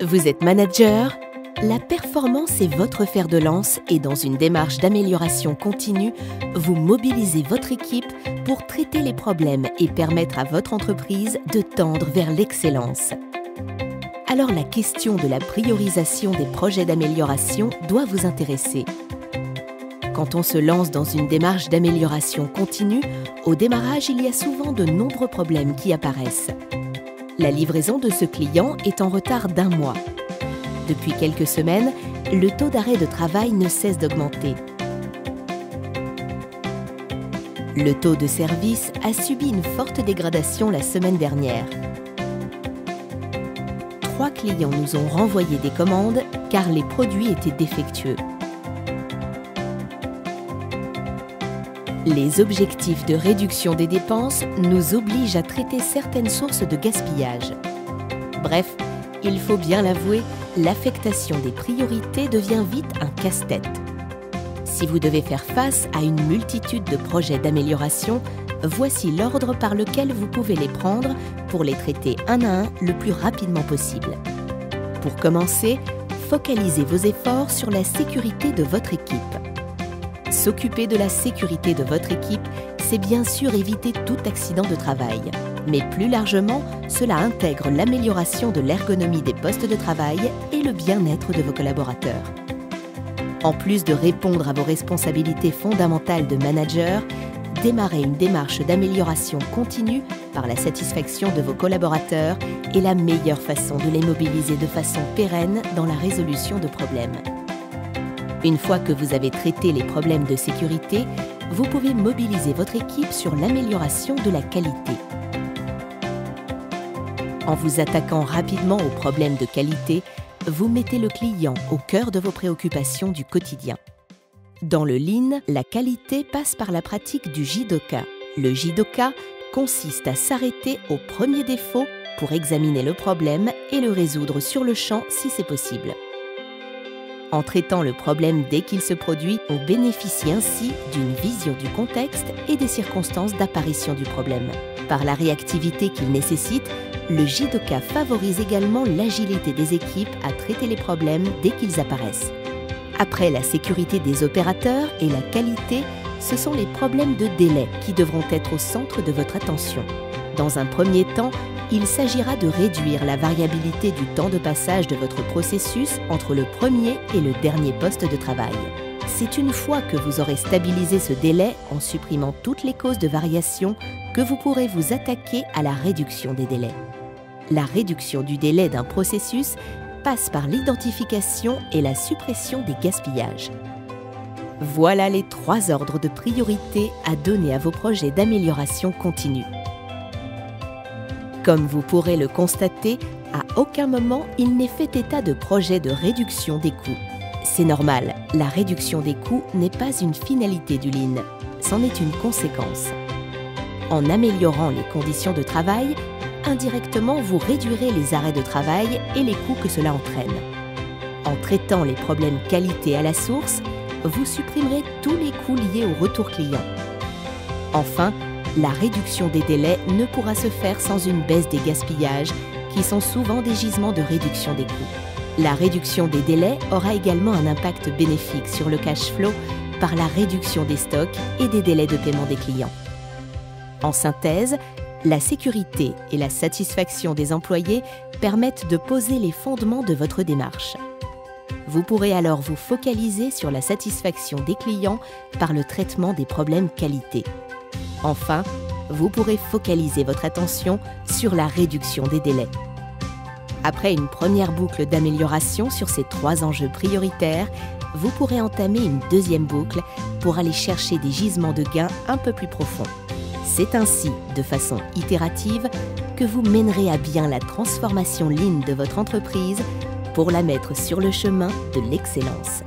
Vous êtes manager? La performance est votre fer de lance et dans une démarche d'amélioration continue, vous mobilisez votre équipe pour traiter les problèmes et permettre à votre entreprise de tendre vers l'excellence. Alors la question de la priorisation des projets d'amélioration doit vous intéresser. Quand on se lance dans une démarche d'amélioration continue, au démarrage, il y a souvent de nombreux problèmes qui apparaissent. La livraison de ce client est en retard d'1 mois. Depuis quelques semaines, le taux d'arrêt de travail ne cesse d'augmenter. Le taux de service a subi une forte dégradation la semaine dernière. 3 clients nous ont renvoyé des commandes car les produits étaient défectueux. Les objectifs de réduction des dépenses nous obligent à traiter certaines sources de gaspillage. Bref, il faut bien l'avouer, l'affectation des priorités devient vite un casse-tête. Si vous devez faire face à une multitude de projets d'amélioration, voici l'ordre par lequel vous pouvez les prendre pour les traiter un à un le plus rapidement possible. Pour commencer, focalisez vos efforts sur la sécurité de votre équipe. S'occuper de la sécurité de votre équipe, c'est bien sûr éviter tout accident de travail. Mais plus largement, cela intègre l'amélioration de l'ergonomie des postes de travail et le bien-être de vos collaborateurs. En plus de répondre à vos responsabilités fondamentales de manager, démarrer une démarche d'amélioration continue par la satisfaction de vos collaborateurs est la meilleure façon de les mobiliser de façon pérenne dans la résolution de problèmes. Une fois que vous avez traité les problèmes de sécurité, vous pouvez mobiliser votre équipe sur l'amélioration de la qualité. En vous attaquant rapidement aux problèmes de qualité, vous mettez le client au cœur de vos préoccupations du quotidien. Dans le Lean, la qualité passe par la pratique du Jidoka. Le Jidoka consiste à s'arrêter au premier défaut pour examiner le problème et le résoudre sur le champ si c'est possible. En traitant le problème dès qu'il se produit, on bénéficie ainsi d'une vision du contexte et des circonstances d'apparition du problème. Par la réactivité qu'il nécessite, le Jidoka favorise également l'agilité des équipes à traiter les problèmes dès qu'ils apparaissent. Après la sécurité des opérateurs et la qualité, ce sont les problèmes de délai qui devront être au centre de votre attention. Dans un premier temps, il s'agira de réduire la variabilité du temps de passage de votre processus entre le premier et le dernier poste de travail. C'est une fois que vous aurez stabilisé ce délai en supprimant toutes les causes de variation que vous pourrez vous attaquer à la réduction des délais. La réduction du délai d'un processus passe par l'identification et la suppression des gaspillages. Voilà les 3 ordres de priorité à donner à vos projets d'amélioration continue. Comme vous pourrez le constater, à aucun moment il n'est fait état de projet de réduction des coûts. C'est normal, la réduction des coûts n'est pas une finalité du Lean, c'en est une conséquence. En améliorant les conditions de travail, indirectement vous réduirez les arrêts de travail et les coûts que cela entraîne. En traitant les problèmes qualité à la source, vous supprimerez tous les coûts liés au retour client. Enfin, la réduction des délais ne pourra se faire sans une baisse des gaspillages, qui sont souvent des gisements de réduction des coûts. La réduction des délais aura également un impact bénéfique sur le cash flow par la réduction des stocks et des délais de paiement des clients. En synthèse, la sécurité et la satisfaction des employés permettent de poser les fondements de votre démarche. Vous pourrez alors vous focaliser sur la satisfaction des clients par le traitement des problèmes qualité. Enfin, vous pourrez focaliser votre attention sur la réduction des délais. Après une première boucle d'amélioration sur ces 3 enjeux prioritaires, vous pourrez entamer une deuxième boucle pour aller chercher des gisements de gains un peu plus profonds. C'est ainsi, de façon itérative, que vous mènerez à bien la transformation Lean de votre entreprise pour la mettre sur le chemin de l'excellence.